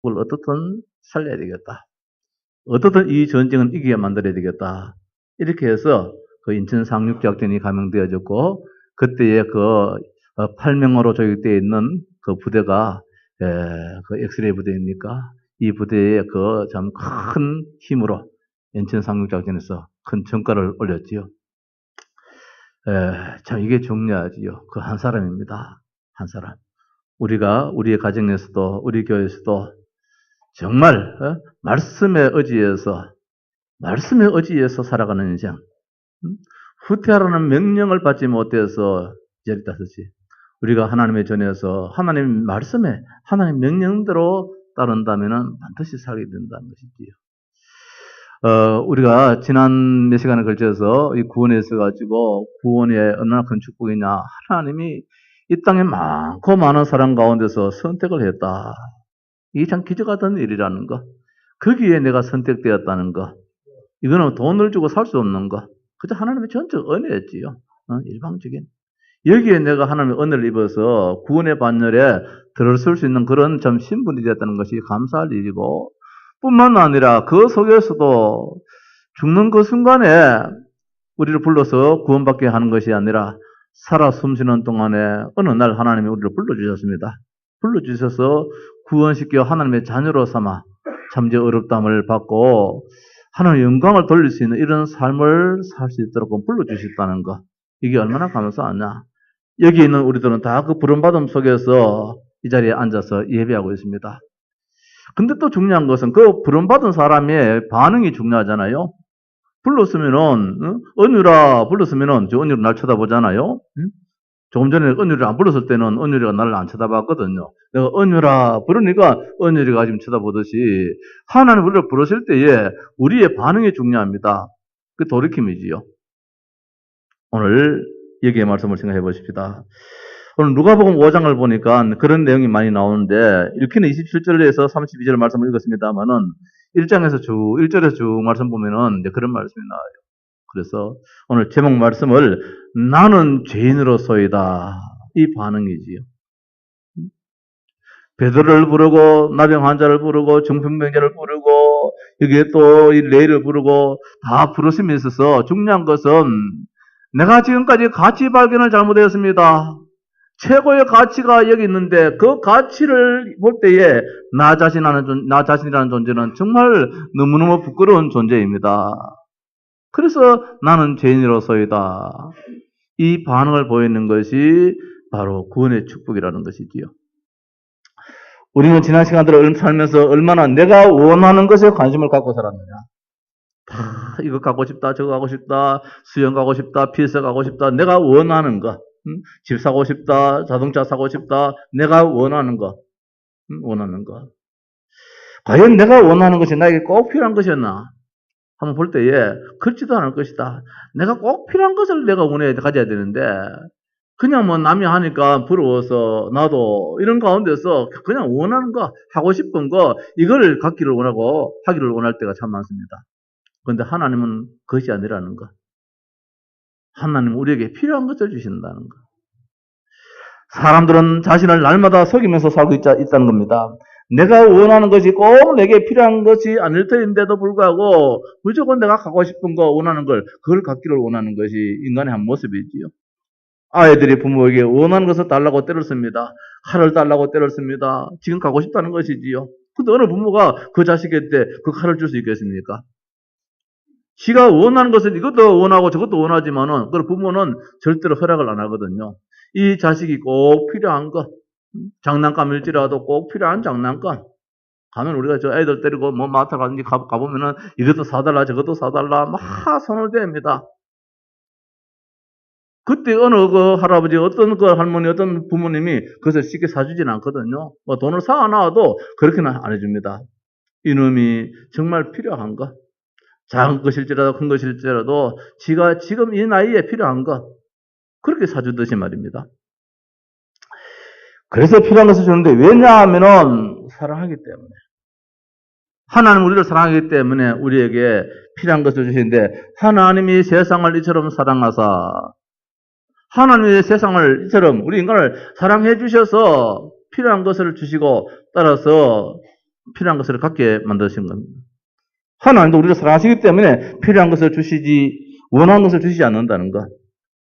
그걸 어떻든 살려야 되겠다. 어떻든 이 전쟁은 이기게 만들어야 되겠다. 이렇게 해서 그 인천 상륙작전이 감행되어졌고, 그때에 그 8명으로 조직되어 있는 그 부대가, 그 엑스레이 부대입니까? 이 부대의 그 참 큰 힘으로 인천 상륙작전에서 큰 성과를 올렸지요. 참 이게 중요하지요. 그 한 사람입니다. 한 사람. 우리가 우리의 가정에서도 우리 교회에서도 정말 말씀에 의지해서 살아가는 인생. 후퇴하라는 명령을 받지 못해서 저리다듯이 우리가 하나님의 전에서 하나님 말씀에 하나님 명령대로 따른다면은 반드시 살게 된다는 것이지요. 우리가 지난 몇 시간에 걸쳐서 이 구원에 있어가지고 구원이 얼마나 큰 축복이냐. 하나님이 이 땅에 많고 많은 사람 가운데서 선택을 했다. 이게 참 기적 같은 일이라는 거. 거기에 내가 선택되었다는 거. 이거는 돈을 주고 살 수 없는 거. 그저 하나님의 전적 은혜였지요. 일방적인. 여기에 내가 하나님의 은혜를 입어서 구원의 반열에 들어설 수 있는 그런 참 신분이 되었다는 것이 감사할 일이고, 뿐만 아니라 그 속에서도 죽는 그 순간에 우리를 불러서 구원받게 하는 것이 아니라 살아 숨쉬는 동안에 어느 날 하나님이 우리를 불러주셨습니다. 불러주셔서 구원시켜 하나님의 자녀로 삼아 잠재 어렵담을 받고 하나님의 영광을 돌릴 수 있는 이런 삶을 살 수 있도록 불러주셨다는 것. 이게 얼마나 감사하냐. 여기 있는 우리들은 다 그 부름받음 속에서 이 자리에 앉아서 예배하고 있습니다. 근데 또 중요한 것은 그 부름받은 사람의 반응이 중요하잖아요. 불렀으면은, 은유라 불렀으면은, 저 은유라 날 쳐다보잖아요. 조금 전에 은유를 안 불렀을 때는 은유리가 나를 안 쳐다봤거든요. 내가 은유라 부르니까 은유리가 지금 쳐다보듯이 하나님 우리를 부르실 때에 우리의 반응이 중요합니다. 그 돌이킴이지요. 오늘 여기의 말씀을 생각해 보십시다. 오늘 누가복음 5장을 보니까 그런 내용이 많이 나오는데 읽기는 27절에서 32절 말씀을 읽었습니다만은 1장에서 1절에서 쭉 말씀 보면은 이제 그런 말씀이 나와요. 그래서 오늘 제목 말씀을 나는 죄인으로서이다. 이 반응이지요. 베드로를 부르고 나병 환자를 부르고 중풍병자를 부르고 여기에 또 이 레이를 부르고 다 부르심에 있어서 중요한 것은 내가 지금까지 가치 발견을 잘못했습니다. 최고의 가치가 여기 있는데 그 가치를 볼 때에 나 자신이라는 존재는 정말 너무너무 부끄러운 존재입니다. 그래서 나는 죄인으로서이다. 이 반응을 보이는 것이 바로 구원의 축복이라는 것이지요. 우리는 지난 시간들을 살면서 얼마나 내가 원하는 것에 관심을 갖고 살았느냐. 이거 갖고 싶다, 저거 갖고 싶다, 수영 가고 싶다, 필서 가고 싶다, 내가 원하는 거. 집 사고 싶다, 자동차 사고 싶다, 내가 원하는 거. 원하는 거. 과연 내가 원하는 것이 나에게 꼭 필요한 것이었나? 한번 볼 때에 그렇지도 않을 것이다. 내가 꼭 필요한 것을 내가 가져야 되는데 그냥 뭐 남이 하니까 부러워서 나도 이런 가운데서 그냥 원하는 거, 하고 싶은 거 이걸 갖기를 원하고 하기를 원할 때가 참 많습니다. 그런데 하나님은 그것이 아니라는 거. 하나님은 우리에게 필요한 것을 주신다는 거. 사람들은 자신을 날마다 속이면서 살고 있다는 겁니다. 내가 원하는 것이 꼭 내게 필요한 것이 아닐 터인데도 불구하고 무조건 내가 갖고 싶은 거 원하는 걸 그걸 갖기를 원하는 것이 인간의 한 모습이지요. 아이들이 부모에게 원하는 것을 달라고 때를 씁니다. 칼을 달라고 때를 씁니다. 지금 갖고 싶다는 것이지요. 근데 어느 부모가 그 자식한테 그 칼을 줄 수 있겠습니까? 지가 원하는 것은 이것도 원하고 저것도 원하지만은 그 부모는 절대로 허락을 안 하거든요. 이 자식이 꼭 필요한 것, 장난감일지라도 꼭 필요한 장난감. 가면 우리가 저 애들 때리고 뭐 마트 가든지 가보면은 이것도 사달라 저것도 사달라 막 손을 댑니다. 그때 어느 그 할아버지, 어떤 그 할머니, 어떤 부모님이 그것을 쉽게 사주진 않거든요. 뭐 돈을 사놔도 그렇게는 안 해줍니다. 이놈이 정말 필요한 것, 작은 것일지라도 큰 것일지라도 지가 지금 이 나이에 필요한 것, 그렇게 사주듯이 말입니다. 그래서 필요한 것을 주는데 왜냐하면은 사랑하기 때문에. 하나님 우리를 사랑하기 때문에 우리에게 필요한 것을 주시는데 하나님이 세상을 이처럼 사랑하사 하나님의 세상을 이처럼 우리 인간을 사랑해 주셔서 필요한 것을 주시고 따라서 필요한 것을 갖게 만드신 겁니다. 하나님도 우리를 사랑하시기 때문에 필요한 것을 주시지 원하는 것을 주시지 않는다는 것.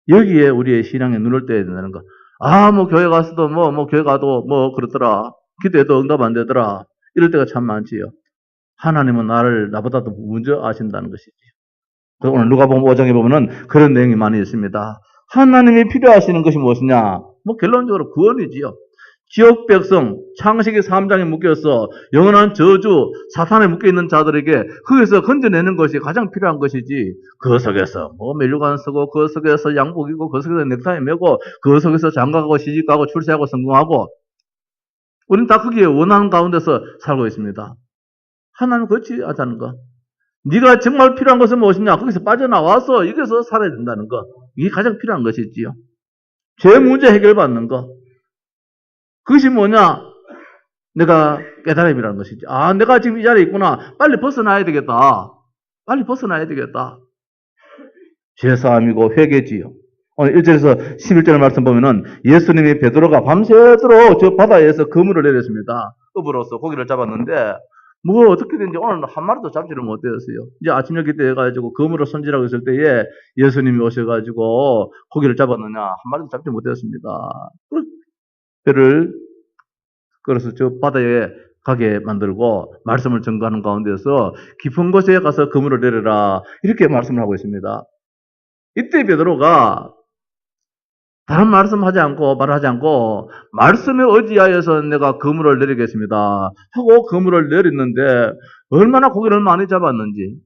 여기에 우리의 신앙에 눈을 떼야 된다는 것. 뭐 교회 가서도 교회 가도 그렇더라. 기도해도 응답 안 되더라. 이럴 때가 참 많지요. 하나님은 나보다도 먼저 아신다는 것이지. 오늘 누가복음 5장에 보면은 그런 내용이 많이 있습니다. 하나님이 필요하시는 것이 무엇이냐? 결론적으로 구원이지요. 지역 백성, 창세기 3장에 묶여서 영원한 저주, 사탄에 묶여있는 자들에게 거기서 건져내는 것이 가장 필요한 것이지, 그 속에서 멜류관 쓰고, 그 속에서 양복 입고, 그 속에서 넥타이 메고, 그 속에서 장가가고 시집가고 출세하고 성공하고, 우리는 다 거기에 원하는 가운데서 살고 있습니다. 하나님 그렇지 않다는 거. 네가 정말 필요한 것은 무엇이냐? 거기서 빠져나와서 여기서 살아야 된다는 거. 이게 가장 필요한 것이지요. 죄 문제 해결받는 거. 그것이 뭐냐? 내가 깨달음이라는 것이지. 내가 지금 이 자리에 있구나. 빨리 벗어나야 되겠다. 빨리 벗어나야 되겠다. 죄사함이고 회개지요. 오늘 1절에서 11절 말씀 보면은 예수님이 베드로가 밤새도록 저 바다에서 그물을 내렸습니다. 업으로서 고기를 잡았는데 어떻게든지 오늘 한 마리도 잡지를 못했어요. 이제 아침 여기 때 해가지고 그물을 손질하고 있을 때에 예수님이 오셔가지고 고기를 잡았느냐 한 마리도 잡지 못했습니다. 배를 끌어서 저 바다에 가게 만들고 말씀을 전가하는 가운데서 깊은 곳에 가서 그물을 내려라 이렇게 말씀을 하고 있습니다. 이때 베드로가 다른 말씀하지 않고 말하지 않고 말씀에 의지하여서 내가 그물을 내리겠습니다 하고 그물을 내렸는데 얼마나 고기를 많이 잡았는지.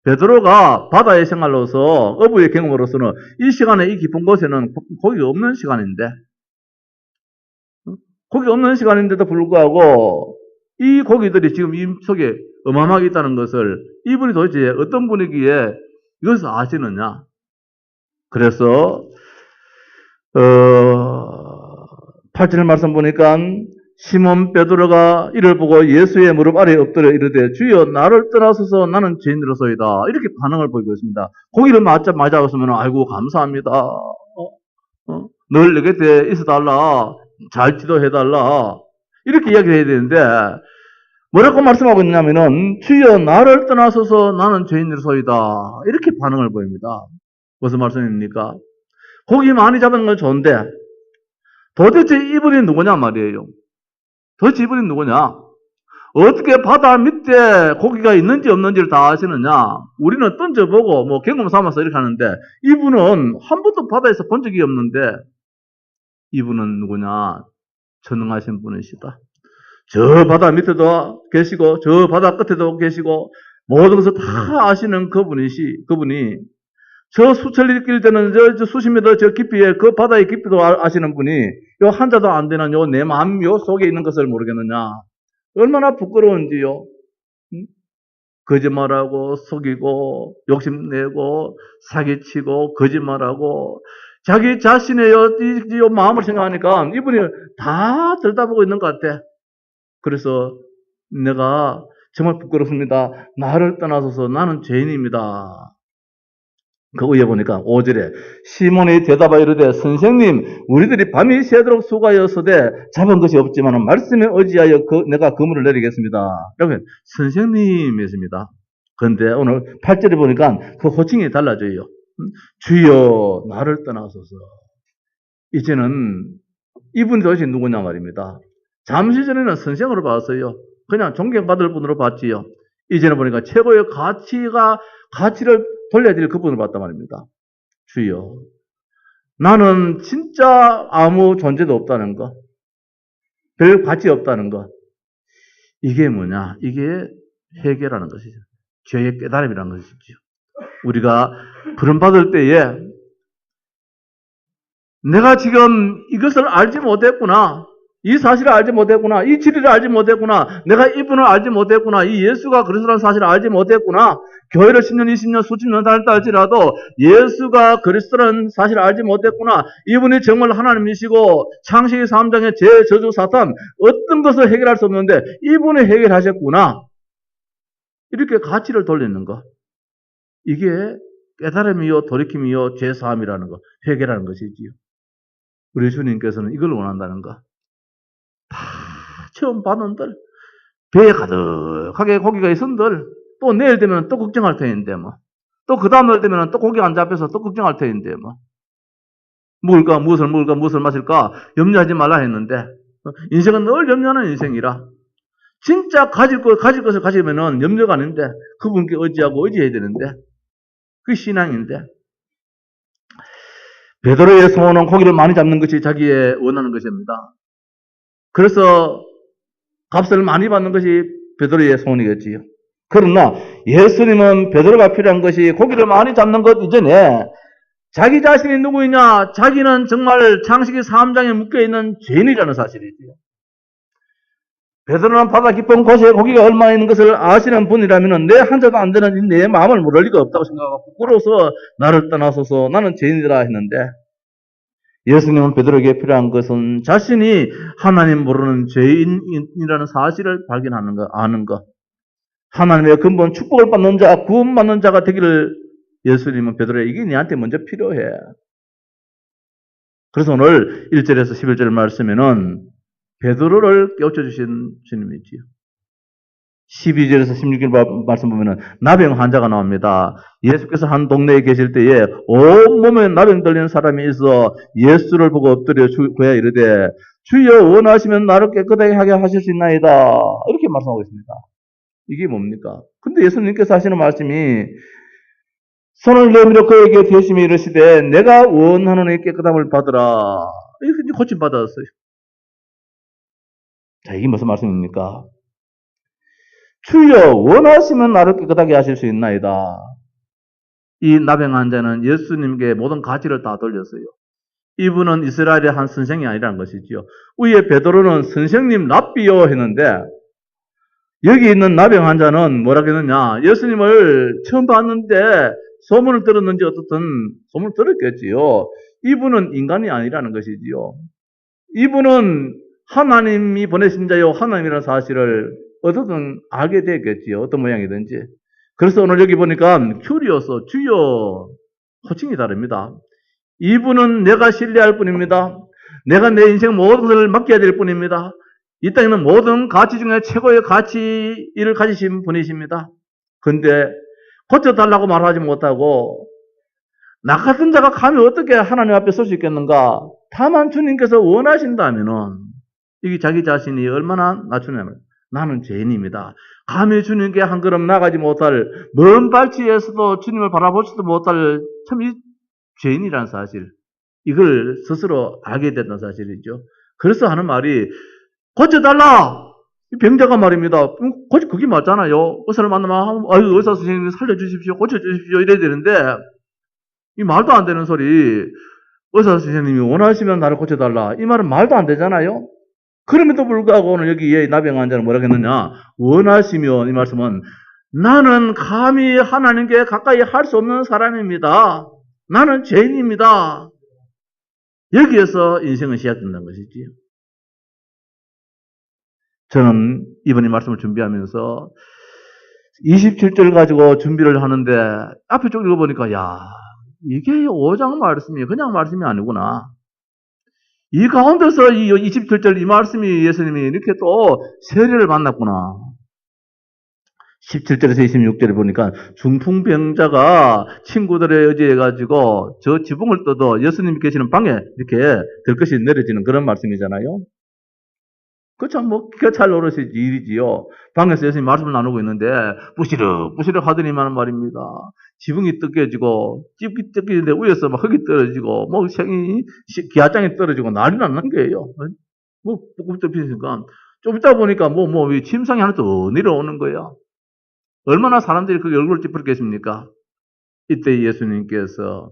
베드로가 바다의 생활로서 어부의 경험으로서는 이 시간에 이 깊은 곳에는 고기가 없는 시간인데 고기 없는 시간인데도 불구하고 이 고기들이 지금 이 속에 어마어마하게 있다는 것을 이분이 도대체 어떤 분위기에 이것을 아시느냐. 그래서 8절 말씀 보니까 시몬 베드로가 이를 보고 예수의 무릎 아래에 엎드려 이르되 주여 나를 떠나소서 나는 죄인으로소이다. 이렇게 반응을 보이고 있습니다. 고기를 맞아봤으면 아이고 감사합니다. 늘 내 곁에 있어달라. 잘 지도해달라. 이렇게 이야기를 해야 되는데 뭐라고 말씀하고 있냐면은 주여 나를 떠나소서 나는 죄인으로소이다. 이렇게 반응을 보입니다. 무슨 말씀입니까? 고기 많이 잡은 건 좋은데 도대체 이분이 누구냐 말이에요. 도대체 이분이 누구냐? 어떻게 바다 밑에 고기가 있는지 없는지를 다 아시느냐? 우리는 던져보고 경험 삼아서 이렇게 하는데 이분은 한 번도 바다에서 본 적이 없는데 이분은 누구냐? 전능하신 분이시다. 저 바다 밑에도 계시고 저 바다 끝에도 계시고 모든 것을 다 아시는 그분이 저 수천리 길 되는 저 수십 미터 저 깊이에 그 바다의 깊이도 아시는 분이 요 한자도 안 되는 요 내 마음 요 속에 있는 것을 모르겠느냐. 얼마나 부끄러운지요. 거짓말하고 속이고 욕심내고 사기치고 거짓말하고 자기 자신의 요 마음을 생각하니까 이분이 다 들여다보고 있는 것 같아. 그래서 내가 정말 부끄럽습니다. 나를 떠나서서 나는 죄인입니다. 그 위에 보니까 5절에 시몬이 대답하여 이르되 선생님 우리들이 밤이 새도록 수고하였으되 잡은 것이 없지만 말씀에 의지하여 내가 그물을 내리겠습니다. 여러분 선생님이십니다. 그런데 오늘 8절에 보니까 그 호칭이 달라져요. 주여 나를 떠나소서. 이제는 이분이 도대체 누구냐 말입니다. 잠시 전에는 선생으로 봤어요. 그냥 존경받을 분으로 봤지요. 이제는 보니까 최고의 가치를 돌려드릴 그분을 봤단 말입니다. 주여, 나는 진짜 아무 존재도 없다는 거, 별 가치 없다는 거. 이게 뭐냐? 이게 회개라는 것이죠. 죄의 깨달음이라는 것이죠. 우리가 부름받을 때에 내가 지금 이것을 알지 못했구나. 이 사실을 알지 못했구나. 이 진리를 알지 못했구나. 내가 이분을 알지 못했구나. 이 예수가 그리스도라는 사실을 알지 못했구나. 교회를 10년, 20년, 수십 년 다녔다 할지라도 예수가 그리스도라는 사실을 알지 못했구나. 이분이 정말 하나님이시고 창세기 3장의 죄, 저주, 사탄 어떤 것을 해결할 수 없는데 이분이 해결하셨구나. 이렇게 가치를 돌리는 거. 이게 깨달음이요, 돌이킴이요, 죄사함이라는 거, 회개라는 것이지요. 우리 주님께서는 이걸 원한다는 거. 다 처음 받은들 배에 가득하게 고기가 있은들 또 내일 되면 또 걱정할 터인데 뭐. 또 그 다음날 되면 또 고기 안 잡혀서 또 걱정할 터인데 뭐. 먹을까, 무엇을 먹을까, 무엇을 마실까 염려하지 말라 했는데 인생은 늘 염려하는 인생이라 진짜 가질 것을 가지면은 염려가 아닌데 그분께 의지하고 의지해야 되는데 그 신앙인데 베드로의 소원은 고기를 많이 잡는 것이 자기의 원하는 것입니다. 그래서 값을 많이 받는 것이 베드로의 소원이겠지요. 그러나 예수님은 베드로가 필요한 것이 고기를 많이 잡는 것 이전에 자기 자신이 누구이냐? 자기는 정말 창세기 3장에 묶여있는 죄인이라는 사실이지요. 베드로는 바다 깊은 곳에 고기가 얼마나 있는 것을 아시는 분이라면 내 한자도 안 되는 내 마음을 모를 리가 없다고 생각하고 부끄러워서 나를 떠나소서 나는 죄인이라 했는데 예수님은 베드로에게 필요한 것은 자신이 하나님 모르는 죄인이라는 사실을 발견하는 것, 아는 것. 하나님의 근본 축복을 받는 자, 구원받는 자가 되기를 예수님은 베드로에게 이게 너한테 먼저 필요해. 그래서 오늘 1절에서 11절 말씀에는 베드로를 깨우쳐 주신 주님이지요. 12절에서 16절 말씀 보면은 나병 환자가 나옵니다. 예수께서 한 동네에 계실 때에 온몸에 나병 들리는 사람이 있어 예수를 보고 엎드려 구하여 이르되 주여 원하시면 나를 깨끗하게 하게 하실 수 있나이다. 이렇게 말씀하고 있습니다. 이게 뭡니까? 근데 예수님께서 하시는 말씀이 손을 내밀어 그에게 대심히 이르시되 내가 원하노니 깨끗함을 받으라. 이렇게 고침받았어요. 자, 이게 무슨 말씀입니까? 주여 원하시면 나를 깨끗하게 하실 수 있나이다. 이 나병 환자는 예수님께 모든 가치를 다 돌렸어요. 이분은 이스라엘의 한 선생이 아니라는 것이지요. 위에 베드로는 선생님 랍비요 했는데 여기 있는 나병 환자는 뭐라고 했느냐? 예수님을 처음 봤는데 소문을 들었는지 어떻든 소문을 들었겠지요. 이분은 인간이 아니라는 것이지요. 이분은 하나님이 보내신 자요 하나님이라는 사실을 어떻든 알게 되겠지요. 어떤 모양이든지. 그래서 오늘 여기 보니까 큐리오스, 주여 호칭이 다릅니다. 이분은 내가 신뢰할 뿐입니다. 내가 내 인생 모든 것을 맡겨야 될 뿐입니다. 이 땅에는 모든 가치 중에 최고의 가치를 가지신 분이십니다. 근데 고쳐달라고 말하지 못하고 나 같은 자가 감히 어떻게 하나님 앞에 설 수 있겠는가? 다만 주님께서 원하신다면은 이게 자기 자신이 얼마나 낮추냐면 나는 죄인입니다. 감히 주님께 한 걸음 나가지 못할 먼 발치에서도 주님을 바라보지도 못할 참 이 죄인이라는 사실 이걸 스스로 알게 된다는 사실이죠. 그래서 하는 말이 고쳐달라! 이 병자가 말입니다. 그게 맞잖아요. 의사를 만나면 아유 의사 선생님 살려주십시오. 고쳐주십시오. 이래야 되는데 이 말도 안 되는 소리 의사 선생님이 원하시면 나를 고쳐달라. 이 말은 말도 안 되잖아요. 그럼에도 불구하고 오늘 여기 나병 환자는 뭐라고 했느냐. 원하시면 이 말씀은 나는 감히 하나님께 가까이 할 수 없는 사람입니다. 나는 죄인입니다. 여기에서 인생은 시작된다는 것이지. 저는 이번 이 말씀을 준비하면서 27절 가지고 준비를 하는데 앞에 쭉 읽어보니까 야 이게 5장 말씀이 그냥 말씀이 아니구나. 이 가운데서 이 27절 이 말씀이 예수님이 이렇게 또 세례를 만났구나. 17절에서 26절에 보니까 중풍병자가 친구들에 의지해가지고 저 지붕을 떠도 예수님이 계시는 방에 이렇게 들것이 내려지는 그런 말씀이잖아요. 그참 뭐 기가 찰 노릇이 일이지요. 방에서 예수님이 말씀을 나누고 있는데 부시럭 하더니만 말입니다. 지붕이 뜯겨지고 찝기 뜯기는데 위에서 막 흙이 떨어지고 뭐 생이 기아장이 떨어지고 난리 났는 거예요. 뭐 볶음 뜯기니까 좀 있다 보니까 침상이 하나 더 내려오는 거예요. 얼마나 사람들이 그 얼굴을 찌푸렸겠습니까? 이때 예수님께서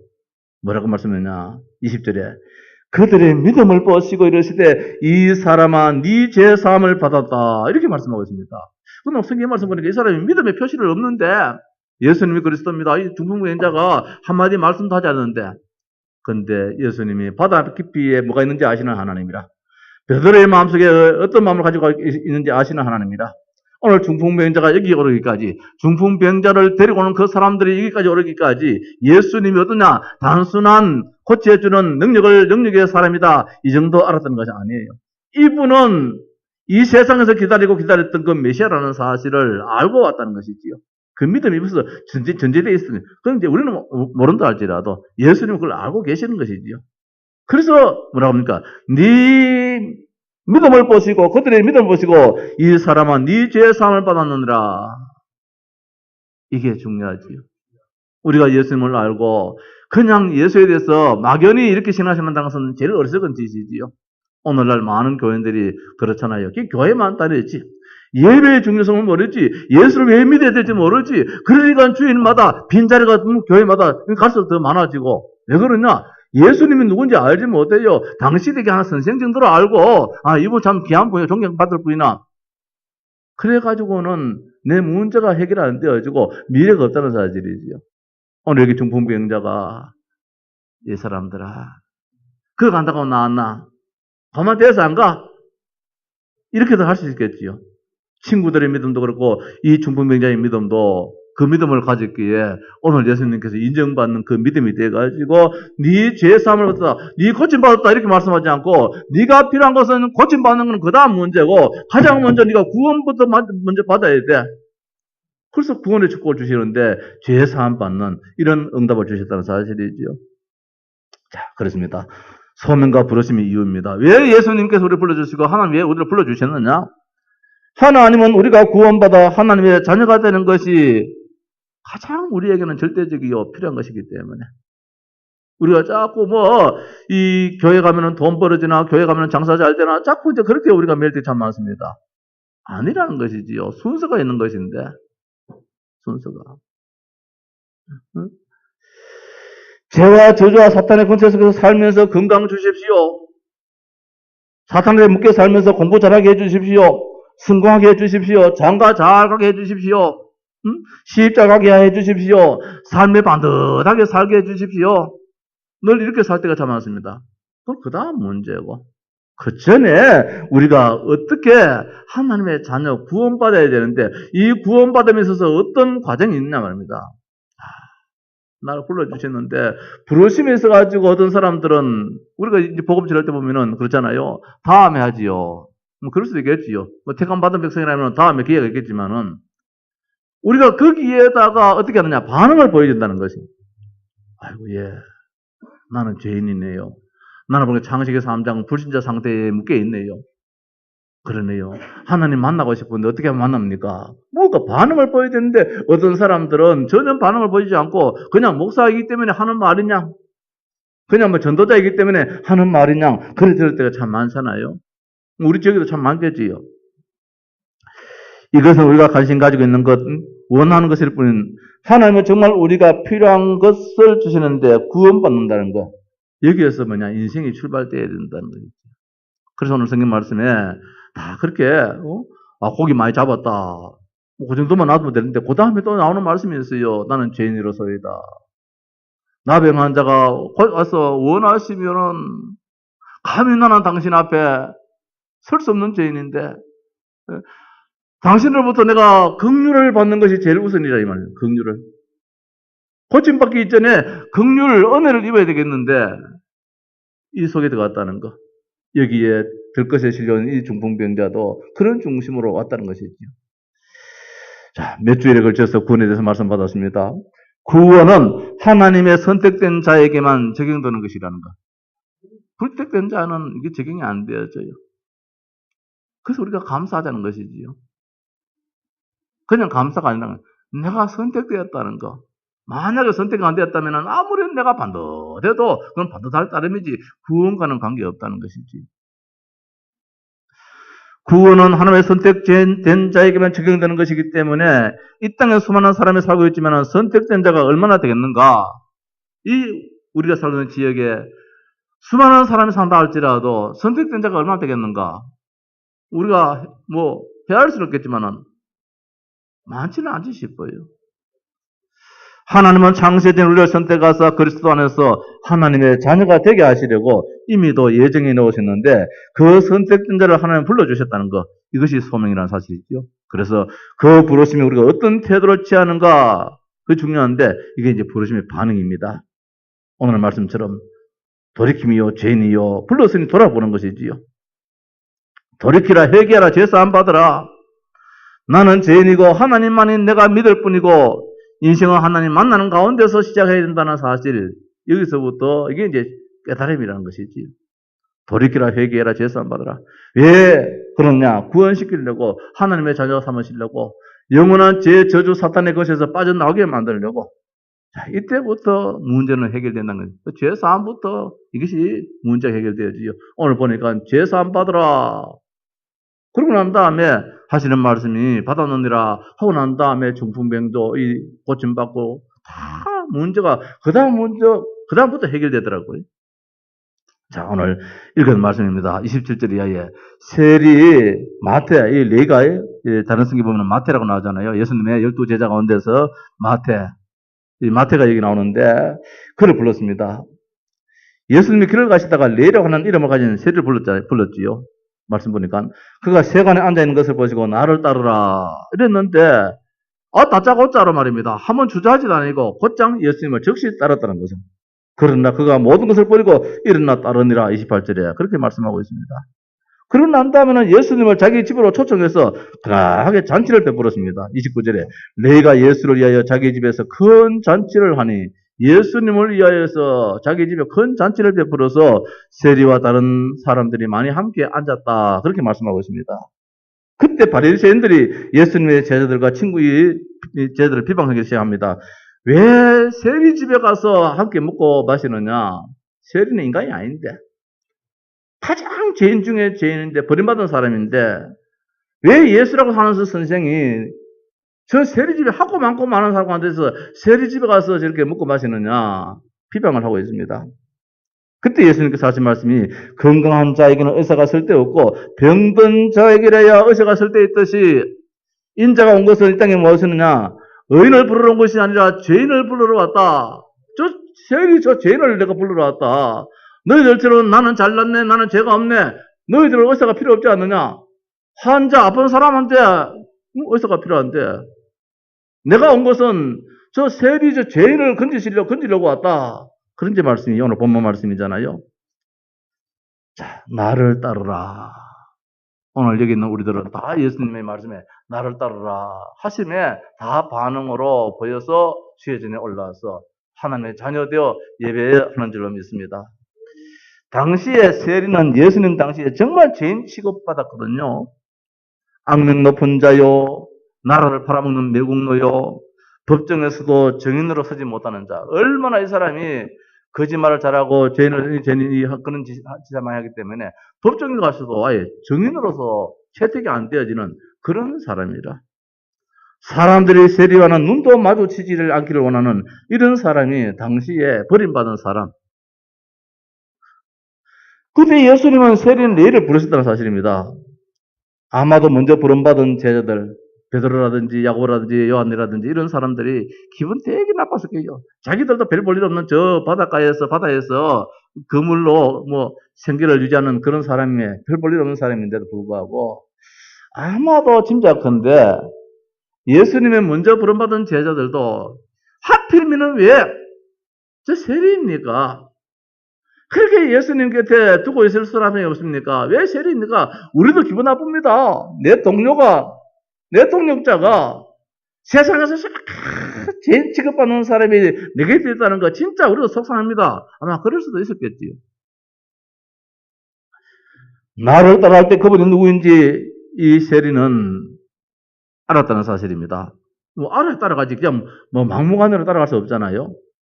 뭐라고 말씀했냐? 20절에 그들의 믿음을 보시고 이러시되 이 사람아 네 죄 사함을 받았다. 이렇게 말씀하고 있습니다. 그럼 성경 말씀 보니까 이 사람이 믿음의 표시를 없는데 예수님이 그리스도입니다. 이 중풍병자가 한마디 말씀도 하지 않았는데 근데 예수님이 바다 깊이에 뭐가 있는지 아시는 하나님이라. 베드로의 마음속에 어떤 마음을 가지고 있는지 아시는 하나님이라. 오늘 중풍병자가 여기 오르기까지 중풍병자를 데리고 오는 그 사람들이 여기까지 오르기까지 예수님이 어떠냐? 단순한 고쳐주는 능력의 사람이다. 이 정도 알았던 것이 아니에요. 이분은 이 세상에서 기다렸던 그 메시아라는 사실을 알고 왔다는 것이지요. 그 믿음이 벌써 전제되어 있으니. 그럼 이제 우리는 모른다 할지라도 예수님은 그걸 알고 계시는 것이지요. 그래서 뭐라고 합니까? 네 믿음을 보시고 그들의 믿음을 보시고 이 사람은 네 죄의 사함을 받았느니라. 이게 중요하지요. 우리가 예수님을 알고 그냥 예수에 대해서 막연히 이렇게 신앙생활한다는 것은 제일 어리석은 짓이지요. 오늘날 많은 교인들이 그렇잖아요. 그게 교회만 따르지. 예배의 중요성을 모르지. 예수를 왜 믿어야 될지 모르지. 그러니까 주일마다 빈자리가 교회마다 갈수록 더 많아지고. 왜 그러냐? 예수님이 누군지 알지 못해요. 당시에게 하나 선생 정도로 알고, 아, 이분 참 귀한 분이야. 존경받을 분이나. 그래가지고는 내 문제가 해결 안 되어지고 미래가 없다는 사실이지요. 오늘 여기 중풍병자가 이 사람들아, 그거 간다고 나왔나? 가만 돼서 안 가? 이렇게도 할 수 있겠지요. 친구들의 믿음도 그렇고 이 중풍병자의 믿음도 그 믿음을 가졌기에 오늘 예수님께서 인정받는 그 믿음이 돼가지고 네 죄사함을 받았다, 네 고침받았다 이렇게 말씀하지 않고 네가 필요한 것은 고침받는 건 그 다음 문제고 가장 먼저 네가 구원부터 먼저 받아야 돼. 그래서 구원의 축복을 주시는데 죄사함 받는 이런 응답을 주셨다는 사실이지요. 자, 그렇습니다. 소명과 부르심이 이유입니다. 왜 예수님께서 우리를 불러주시고 하나님 왜 우리를 불러주셨느냐? 하나님은 우리가 구원받아 하나님의 자녀가 되는 것이 가장 우리에게는 절대적이요 필요한 것이기 때문에 우리가 자꾸 이 교회 가면은 돈 벌어지나 교회 가면은 장사 잘 되나 자꾸 이제 그렇게 우리가 매일 때 참 많습니다. 아니라는 것이지요. 순서가 있는 것인데 순서가. 응? 죄와 저주와 사탄의 권세 속에서 살면서 건강 주십시오. 사탄에 묶여 살면서 공부 잘하게 해주십시오. 성공하게 해주십시오. 장가 잘 가게 해주십시오. 시집 잘 가게 해주십시오. 삶에 반듯하게 살게 해주십시오. 늘 이렇게 살 때가 참 많습니다. 그럼 그 다음 문제고. 그 전에 우리가 어떻게 하나님의 자녀 구원받아야 되는데 이 구원받음에 있어서 어떤 과정이 있냐 말입니다. 나를 불러주셨는데 부르심이 있어가지고 어떤 사람들은 우리가 이제 복음 전할 때 보면은 그렇잖아요. 다음에 하지요. 뭐 그럴 수도 있겠지요. 뭐 택함 받은 백성이라면 다음에 기회가 있겠지만은 우리가 거기에다가 어떻게 하느냐 반응을 보여준다는 것이. 아이고 예, 나는 죄인이네요. 나는 보니까 창세기 3장 불신자 상태에 묶여 있네요. 그러네요. 하나님 만나고 싶은데 어떻게 하면 만납니까? 뭐가 반응을 보여야 되는데 어떤 사람들은 전혀 반응을 보이지 않고 그냥 목사이기 때문에 하는 말이냐? 그냥 뭐 전도자이기 때문에 하는 말이냐? 그래 들을 때가 참 많잖아요. 우리 지역에도 참 많겠지요. 이것은 우리가 관심 가지고 있는 것, 원하는 것일 뿐인 하나님은 정말 우리가 필요한 것을 주시는데 구원받는다는 것. 여기에서 뭐냐? 인생이 출발되어야 된다는 거죠. 그래서 오늘 성경 말씀에 다 그렇게 고기 많이 잡았다. 그 정도만 놔두면 되는데 그 다음에 또 나오는 말씀이 있어요. 나는 죄인으로서이다. 나병 환자가 와서 원하시면은 감히 나는 당신 앞에 설 수 없는 죄인인데 당신으로부터 내가 긍휼을 받는 것이 제일 우선이라 이 말이에요. 긍휼을. 고침받기 이전에 긍휼, 은혜를 입어야 되겠는데 이 속에 들어갔다는 거. 여기에 들것에 실려온 이 중풍병자도 그런 중심으로 왔다는 것이죠. 자, 몇 주일에 걸쳐서 구원에 대해서 말씀받았습니다. 구원은 하나님의 선택된 자에게만 적용되는 것이라는 것. 불택된 자는 이게 적용이 안 되어져요. 그래서 우리가 감사하자는 것이지요. 그냥 감사가 아니라 내가 선택되었다는 거. 만약에 선택이 안 되었다면 아무리 내가 반듯해도 그건 반듯할 따름이지 구원과는 관계없다는 것이지. 구원은 하나님의 선택된 자에게만 적용되는 것이기 때문에 이 땅에 수많은 사람이 살고 있지만 선택된 자가 얼마나 되겠는가? 이 우리가 살고 있는 지역에 수많은 사람이 산다 할지라도 선택된 자가 얼마나 되겠는가? 우리가 뭐 헤아릴 수는 없겠지만 많지는 않지 싶어요. 하나님은 창세된 우리를 선택하사 그리스도 안에서 하나님의 자녀가 되게 하시려고 이미도 예정해 놓으셨는데 그 선택된 자를 하나님 불러주셨다는 것, 이것이 소명이라는 사실이죠. 그래서 그 부르심이 우리가 어떤 태도를 취하는가, 그게 중요한데 이게 이제 부르심의 반응입니다. 오늘 말씀처럼 돌이킴이요 죄인이요 불렀으니 돌아보는 것이지요. 돌이키라, 회개하라, 제사함 받으라. 나는 죄인이고 하나님만이 내가 믿을 뿐이고 인생은 하나님 만나는 가운데서 시작해야 된다는 사실. 여기서부터 이게 이제 깨달음이라는 것이지. 돌이키라, 회개해라, 제사함 받으라. 왜 그러냐? 구원시키려고, 하나님의 자녀 삼으시려고, 영원한 죄, 저주, 사탄의 것에서 빠져나오게 만들려고. 자, 이때부터 문제는 해결된다는 거죠. 죄사함부터 이것이 문제가 해결되어지죠. 오늘 보니까 죄사함 받으라. 그러고 난 다음에 하시는 말씀이 받아놓으라 하고 난 다음에 중풍병도 고침받고 다 문제가 그다음부터 해결되더라고요. 자, 오늘 읽은 말씀입니다. 27절 이하에 세리 마태, 이 레가의 다른 성경 보면 마태라고 나오잖아요. 예수님의 12제자 가운데서 마태, 이 마태가 여기 나오는데 그를 불렀습니다. 예수님이 길을 가시다가 레라고 하는 이름을 가진 세리를 불렀지요. 말씀 보니까 그가 세관에 앉아있는 것을 보시고 나를 따르라 이랬는데 다짜고짜로 말입니다. 한번 주저하지도 아니고 곧장 예수님을 즉시 따랐다는 것은. 그러나 그가 모든 것을 버리고 일어나 따르니라 28절에 그렇게 말씀하고 있습니다. 그러고 난 다음에는 예수님을 자기 집으로 초청해서 거하게 잔치를 베풀었습니다. 29절에 레이가 예수를 위하여 자기 집에서 큰 잔치를 하니 예수님을 위하여서 자기 집에 큰 잔치를 베풀어서 세리와 다른 사람들이 많이 함께 앉았다. 그렇게 말씀하고 있습니다. 그때 바리새인들이 예수님의 제자들과 친구의 제자들을 비방하기 시작합니다. 왜 세리 집에 가서 함께 먹고 마시느냐? 세리는 인간이 아닌데 가장 죄인 중에 죄인인데 버림받은 사람인데 왜 예수라고 하는 선생이 저 세리집에 하고 많고 많은 사람한테서 세리집에 가서 저렇게 먹고 마시느냐 비방을 하고 있습니다. 그때 예수님께서 하신 말씀이 건강한 자에게는 의사가 쓸데없고 병든 자에게라야 의사가 쓸데있듯이 인자가 온 것은 이 땅에 무엇이느냐 의인을 부르러 온 것이 아니라 죄인을 부르러 왔다. 저 죄인을 내가 부르러 왔다. 너희들처럼 나는 잘났네, 나는 죄가 없네, 너희들은 의사가 필요 없지 않느냐? 환자, 아픈 사람한테 의사가 필요한데 내가 온 것은 저 죄인을 건지려고 왔다. 그런 제 말씀이 오늘 본문 말씀이잖아요. 자, 나를 따르라. 오늘 여기 있는 우리들은 다 예수님의 말씀에 나를 따르라 하심에 다 반응으로 보여서 주의 전에 올라와서 하나님의 자녀 되어 예배하는 줄로 믿습니다. 당시에 세리는 예수님 당시에 정말 죄인 취급받았거든요. 악명 높은 자요, 나라를 팔아먹는 매국노요, 법정에서도 증인으로 서지 못하는 자. 얼마나 이 사람이 거짓말을 잘하고 죄인이 그런 짓을 많이 하기 때문에 법정에 가서도 아예 증인으로서 채택이 안 되어지는 그런 사람이라. 사람들이 세리와는 눈도 마주치지를 않기를 원하는 이런 사람이 당시에 버림받은 사람. 근데 예수님은 세리는 레이를 부르셨다는 사실입니다. 아마도 먼저 부름받은 제자들, 베드로라든지 야고보라든지 요한이라든지 이런 사람들이 기분 되게 나빴었겠죠. 자기들도 별 볼 일 없는 저 바다에서 그물로 생계를 유지하는 그런 사람이 별 볼 일 없는 사람인데도 불구하고 아마도 짐작컨대 예수님의 먼저 부름받은 제자들도 하필이면 왜 저 세리입니까? 그렇게 예수님 곁에 두고 있을 사람이 없습니까? 왜 세리입니까? 우리도 기분 나쁩니다. 내 동력자가 세상에서 제일 취급받는 사람이 내 곁에 있다는 거 진짜 우리도 속상합니다. 아마 그럴 수도 있었겠지요. 나를 따라할 때 그분이 누구인지 이 세리는 알았다는 사실입니다. 알아야 따라가지 그냥 막무가내로 따라갈 수 없잖아요.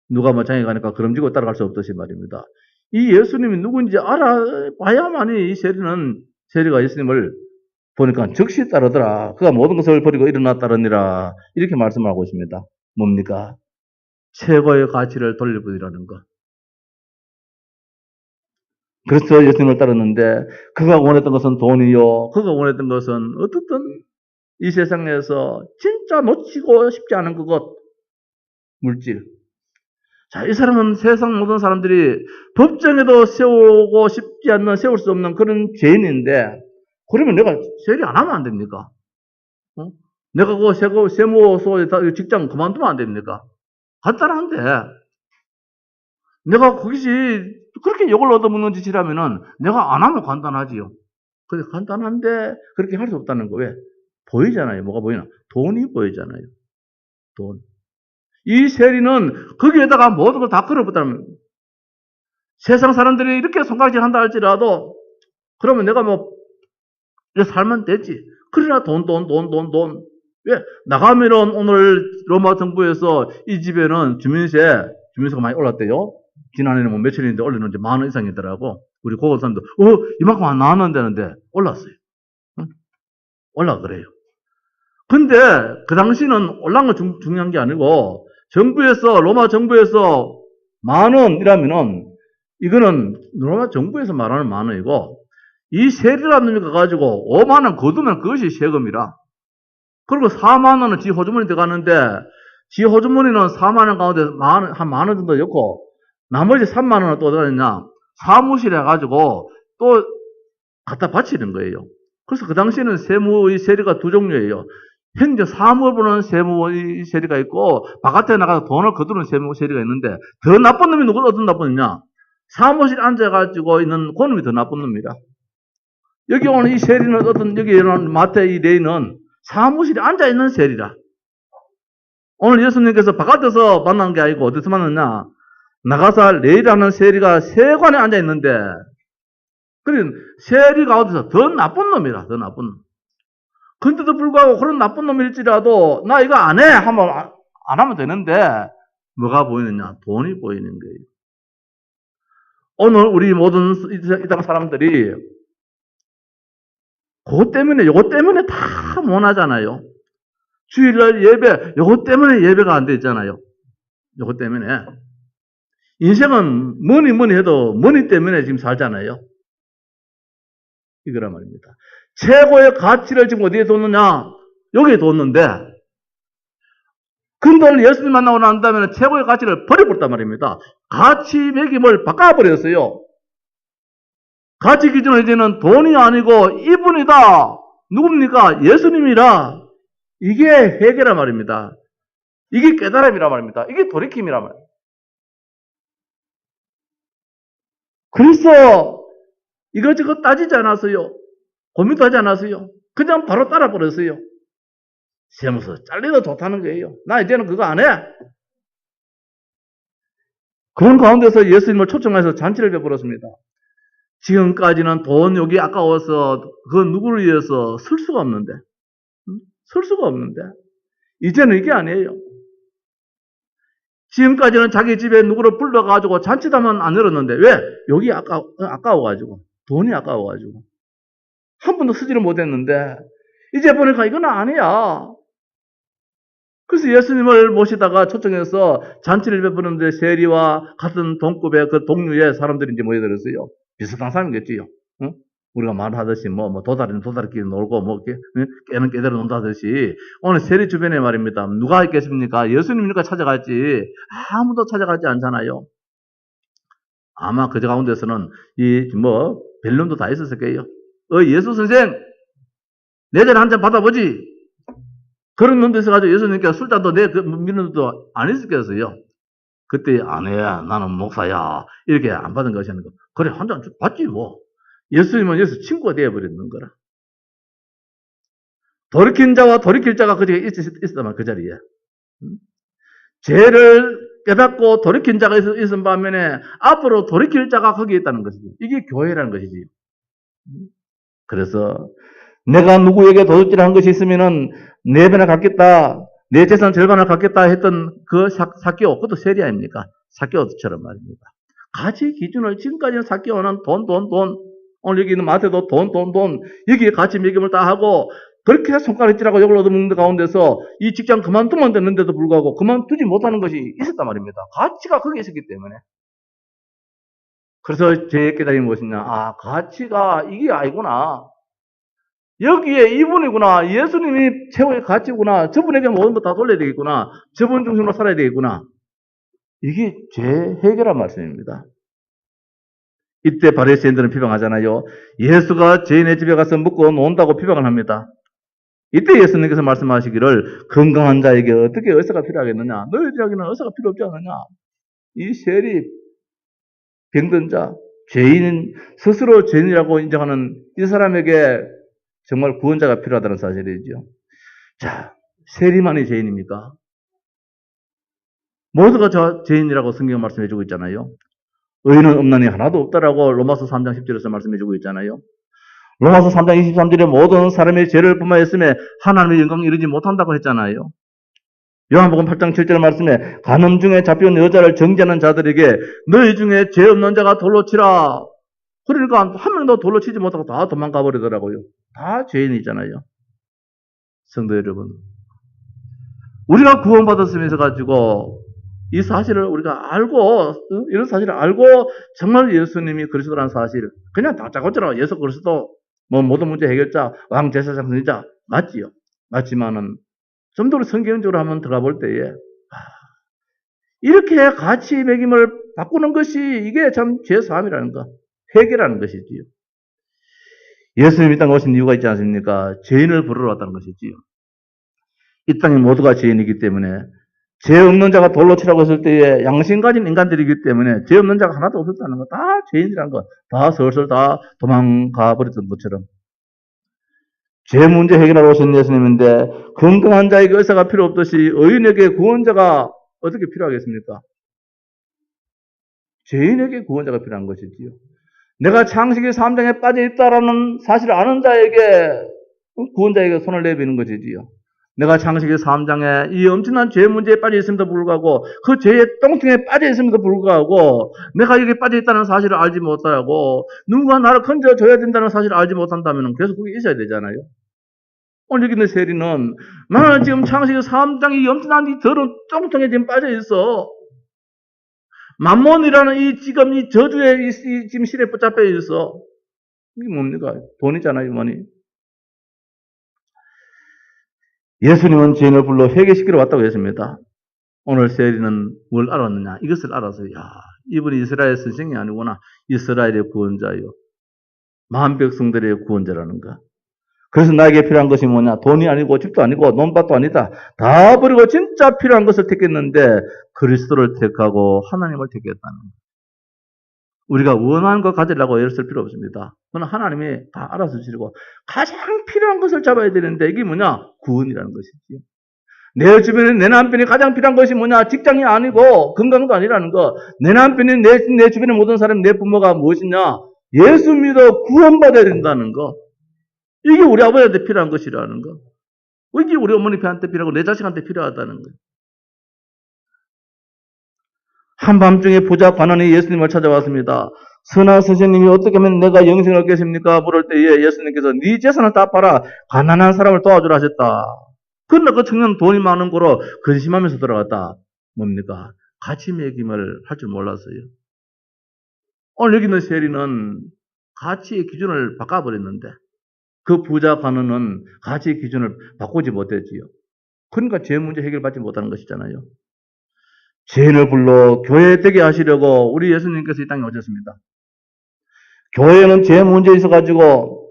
누가 장에 가니까 그럼지고 따라갈 수 없듯이 말입니다. 이 예수님이 누구인지 알아봐야만이 이 세리가 예수님을 보니까 즉시 따르더라. 그가 모든 것을 버리고 일어나 따르니라. 이렇게 말씀하고 있습니다. 뭡니까? 최고의 가치를 돌려보이라는 것. 그래서 예수님을 따랐는데 그가 원했던 것은 돈이요. 그가 원했던 것은 어떻든 이 세상에서 진짜 놓치고 싶지 않은 그것, 물질. 자, 이 사람은 세상 모든 사람들이 법정에도 세울 수 없는 그런 죄인인데, 그러면 내가 세리 안 하면 안 됩니까? 내가 그 세무소 직장 그만두면 안 됩니까? 간단한데, 내가 거기서 그렇게 욕을 얻어먹는 짓이라면은 내가 안 하면 간단하지요. 근데 간단한데 그렇게 할 수 없다는 거 왜? 보이잖아요. 뭐가 보이나? 돈이 보이잖아요. 돈. 이 세리는 거기에다가 모든 걸 다 걸어붙다는 세상 사람들이 이렇게 손가락질 한다 할지라도 그러면 내가 뭐 살면 되지. 그러나 돈. 왜? 나가면은 오늘 로마 정부에서 이 집에는 주민세가 많이 올랐대요. 지난해는 뭐 며칠인데 올리는지 10,000원 이상이더라고. 우리 고급 사람들, 이만큼 안 나왔는데 올랐어요. 응? 올라 그래요. 근데 그 당시는 올라간 건 중요한 게 아니고 로마 정부에서 10,000원이라면은 이거는 로마 정부에서 말하는 10,000원이고 이 세리라는 놈이 가가지고 50,000원 거두면 그것이 세금이라. 그리고 40,000원은 지 호주머니 들어가는데 지 호주머니는 40,000원 가운데 한 10,000원 정도 넣고 나머지 30,000원은 또 어디다 냈냐? 사무실에 가가지고 또 갖다 바치는 거예요. 그래서 그 당시에는 세무의 세리가 두 종류예요. 현재 사무를 보는 세무의 세리가 있고 바깥에 나가서 돈을 거두는 세무 세리가 있는데 더 나쁜 놈이 누구도 어떤 나쁜 놈이냐? 사무실에 앉아가지고 있는 그놈이 더 나쁜 놈이라. 여기 오는 이 세리는 여기 있는 마태 이 레이는 사무실에 앉아있는 세리라. 오늘 예수님께서 바깥에서 만난 게 아니고 어디서 만났냐? 나가사 레이라는 세리가 세관에 앉아있는데 그런 세리 가운데서 더 나쁜 놈이라. 더 나쁜 놈. 근데도 불구하고 그런 나쁜 놈일지라도 나 이거 안 해 하면 안 하면 되는데 뭐가 보이느냐? 돈이 보이는 거예요. 오늘 우리 모든 이 땅 사람들이 그것 때문에 요것 때문에 다 못하잖아요. 주일날 예배 요것 때문에 예배가 안 되잖아요. 요것 때문에 인생은 뭐니 해도 머니 때문에 지금 살잖아요. 이거란 말입니다. 최고의 가치를 지금 어디에 뒀느냐? 여기에 뒀는데 근데 오늘 예수님 만나고 난 다음에 최고의 가치를 버려버렸단 말입니다. 가치 매김을 바꿔버렸어요. 가치 기준은 이제는 돈이 아니고 이분이다. 누굽니까? 예수님이라. 이게 회개란 말입니다. 이게 깨달음이란 말입니다. 이게 돌이킴이란 말입니다. 그래서 이것저것 따지지 않았어요. 고민도 하지 않았어요. 그냥 바로 따라버렸어요. 세무서 잘리도 좋다는 거예요. 나 이제는 그거 안 해. 그런 가운데서 예수님을 초청해서 잔치를 베풀었습니다. 지금까지는 돈 여기 아까워서 그 누구를 위해서 쓸 수가 없는데 쓸 수가 없는데 이제는 이게 아니에요. 지금까지는 자기 집에 누구를 불러가지고 잔치다만 안 열었는데 왜? 여기 아까워가지고 돈이 아까워가지고 한 번도 쓰지를 못했는데 이제 보니까 이건 아니야. 그래서 예수님을 모시다가 초청해서 잔치를 베푸는데 세리와 같은 동급의 그 동류의 사람들이 이제 모여들었어요. 비슷한 사람이겠지요. 응? 우리가 말하듯이 도다리는 도다리끼리 놀고 깨는 깨대로 논다듯이 오늘 세리 주변에 말입니다. 누가 있겠습니까? 예수님이니까 찾아갈지 아무도 찾아가지 않잖아요. 아마 그 가운데서는 벨룸도 다 있었을 거예요. 예수 선생 내 전에 한 잔 받아보지. 그런 놈도 있어가지고 예수님께 술잔도 믿는 놈도 안 있을 거였어요. 그때 아내야 나는 목사야 이렇게 안 받은 것이 아니고 그래 한 잔 받지 뭐. 예수님은 여기서 친구가 되어버리는 거라. 돌이킨 자와 돌이킬 자가 그 자리에 있었단 그 자리에. 죄를 깨닫고 돌이킨 자가 있은 반면에 앞으로 돌이킬 자가 거기에 있다는 것이지. 이게 교회라는 것이지. 그래서 내가 누구에게 도둑질한 것이 있으면은 네 배나 갚겠다. 내 재산 절반을 갚겠다 했던 그 사기오, 그것도 세리 아닙니까? 사기오처럼 말입니다. 가치 기준을 지금까지는 사기오는 돈. 오늘 여기 있는 마태도 돈. 여기에 가치 매김을 다 하고 그렇게 손가락질하고 욕을 얻어먹는 가운데서 이 직장 그만두면 됐는데도 불구하고 그만두지 못하는 것이 있었단 말입니다. 가치가 거기에 있었기 때문에. 그래서 제 깨달음이 무엇이냐? 가치가 이게 아니구나. 여기에 이분이구나. 예수님이 최고의 가치구나. 저분에게 모든 거 다 돌려야 되겠구나. 저분 중심으로 살아야 되겠구나. 이게 제 해결한 말씀입니다. 이때 바리새인들은 비방하잖아요. 예수가 죄인의 집에 가서 묵고 논다고 비방을 합니다. 이때 예수님께서 말씀하시기를 건강한 자에게 어떻게 의사가 필요하겠느냐? 너희들에게는 의사가 필요 없지 않느냐? 이 세리, 병든 자, 죄인, 스스로 죄인이라고 인정하는 이 사람에게 정말 구원자가 필요하다는 사실이죠. 자, 세리만이 죄인입니까? 모두가 저 죄인이라고 성경 말씀해주고 있잖아요. 의인은 없나니 하나도 없다라고 로마서 3장 10절에서 말씀해주고 있잖아요. 로마서 3장 23절에 모든 사람의 죄를 범하였음에 하나님의 영광에 이르지 못한다고 했잖아요. 요한복음 8장 7절 말씀에 간음 중에 잡혀온 여자를 정죄하는 자들에게 너희 중에 죄 없는 자가 돌로 치라. 그러니까 한 명도 돌로 치지 못하고 다 도망가 버리더라고요. 다 죄인이잖아요. 성도 여러분, 우리가 구원받았으면서 가지고 이 사실을 우리가 알고, 이런 사실을 알고 정말 예수님이 그리스도라는 사실, 그냥 다짜고짜로 예수 그리스도 뭐 모든 문제 해결자, 왕 제사장 선지자 맞지요. 맞지만은 좀 더 성경적으로 한번 들어가 볼 때에 이렇게 가치 매김을 바꾸는 것이 이게 참 죄사함이라는 거, 회개라는 것이지요. 예수님이 이 땅에 오신 이유가 있지 않습니까? 죄인을 부르러 왔다는 것이지요. 이 땅에 모두가 죄인이기 때문에 죄 없는 자가 돌로 치라고 했을 때에 양심 가진 인간들이기 때문에 죄 없는 자가 하나도 없었다는 거, 다 죄인이라는 거, 다 설설 다 도망가 버렸던 것처럼. 죄 문제 해결하러 오신 예수님인데 건강한 자에게 의사가 필요 없듯이 의인에게 구원자가 어떻게 필요하겠습니까? 죄인에게 구원자가 필요한 것이지요. 내가 창세기 3장에 빠져 있다라는 사실을 아는 자에게 구원자에게 손을 내미는 것이지요. 내가 창세기 3장에 이 엄청난 죄 문제에 빠져 있음에도 불구하고 그 죄의 똥통에 빠져 있음에도 불구하고 내가 여기 빠져 있다는 사실을 알지 못하고 누군가 나를 건져줘야 된다는 사실을 알지 못한다면 계속 거기 있어야 되잖아요. 오늘 여기 있는 세리는 나는 지금 창세기 3장이 엄청난 이 더러운 똥통에 지금 빠져 있어. 만몬이라는 이 저주의 지금 실에 붙잡혀 있어. 이게 뭡니까? 돈이잖아요, 머니. 예수님은 죄인을 불러 회개시키러 왔다고 했습니다. 오늘 세리는 뭘 알았느냐? 이것을 알아서, 야, 이분이 이스라엘 선생이 아니구나. 이스라엘의 구원자요. 만 백성들의 구원자라는가. 그래서 나에게 필요한 것이 뭐냐? 돈이 아니고 집도 아니고 논밭도 아니다. 다 버리고 진짜 필요한 것을 택했는데 그리스도를 택하고 하나님을 택했다는 거예요. 우리가 원하는 거 가지려고 애를 쓸 필요 없습니다. 그건 하나님이 다 알아서 주시고 가장 필요한 것을 잡아야 되는데 이게 뭐냐? 구원이라는 것이지요. 내 주변에 내 남편이 가장 필요한 것이 뭐냐? 직장이 아니고 건강도 아니라는 거. 내 남편이 내 주변의 모든 사람, 내 부모가 무엇이냐? 예수 믿어 구원받아야 된다는 거. 이게 우리 아버지한테 필요한 것이라는 거. 이게 우리 어머니한테 필요하고 내 자식한테 필요하다는 거예요. 한밤중에 부자 관원이 예수님을 찾아왔습니다. 선한 선생님이 어떻게 하면 내가 영생을 얻겠습니까? 물을 때에 예수님께서 네 재산을 다 팔아 가난한 사람을 도와주라 하셨다. 그러나 그 청년은 돈이 많은 거로 근심하면서 돌아갔다. 뭡니까? 가치 매김을 할 줄 몰랐어요. 오늘 여기 있는 세리는 가치의 기준을 바꿔버렸는데 그 부자 관원은 가치의 기준을 바꾸지 못했지요. 그러니까 죄 문제 해결받지 못하는 것이잖아요. 죄인을 불러 교회 되게 하시려고 우리 예수님께서 이 땅에 오셨습니다. 교회는 죄 문제에 있어가지고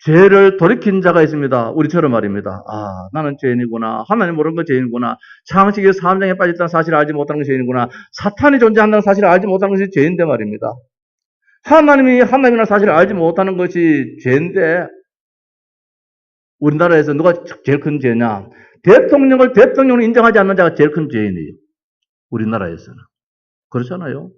죄를 돌이킨 자가 있습니다. 우리처럼 말입니다. 아, 나는 죄인이구나. 하나님 모르는 건 죄인이구나. 창세기 3장에 빠졌다는 사실을 알지 못하는 것이 죄인이구나. 사탄이 존재한다는 사실을 알지 못하는 것이 죄인데 말입니다. 하나님이라는 사실을 알지 못하는 것이 죄인데 우리나라에서 누가 제일 큰 죄냐? 대통령을 인정하지 않는 자가 제일 큰 죄인이에요. 우리나라에서는. 그렇잖아요.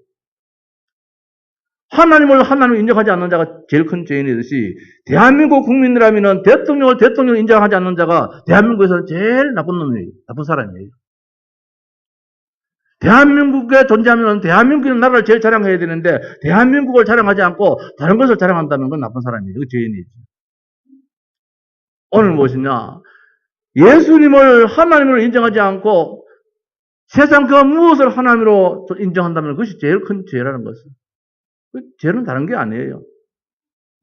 하나님을 인정하지 않는 자가 제일 큰 죄인이듯이 대한민국 국민이라면 대통령을 인정하지 않는 자가 대한민국에서는 제일 나쁜 놈이에요. 나쁜 사람이에요. 대한민국에 존재하면 대한민국의 나라를 제일 자랑해야 되는데 대한민국을 자랑하지 않고 다른 것을 자랑한다는 건 나쁜 사람이에요. 그 죄인이지. 오늘 무엇이냐? 하나님으로 인정하지 않고 세상 그 무엇을 하나님으로 인정한다면 그것이 제일 큰 죄라는 것은. 죄는 다른 게 아니에요.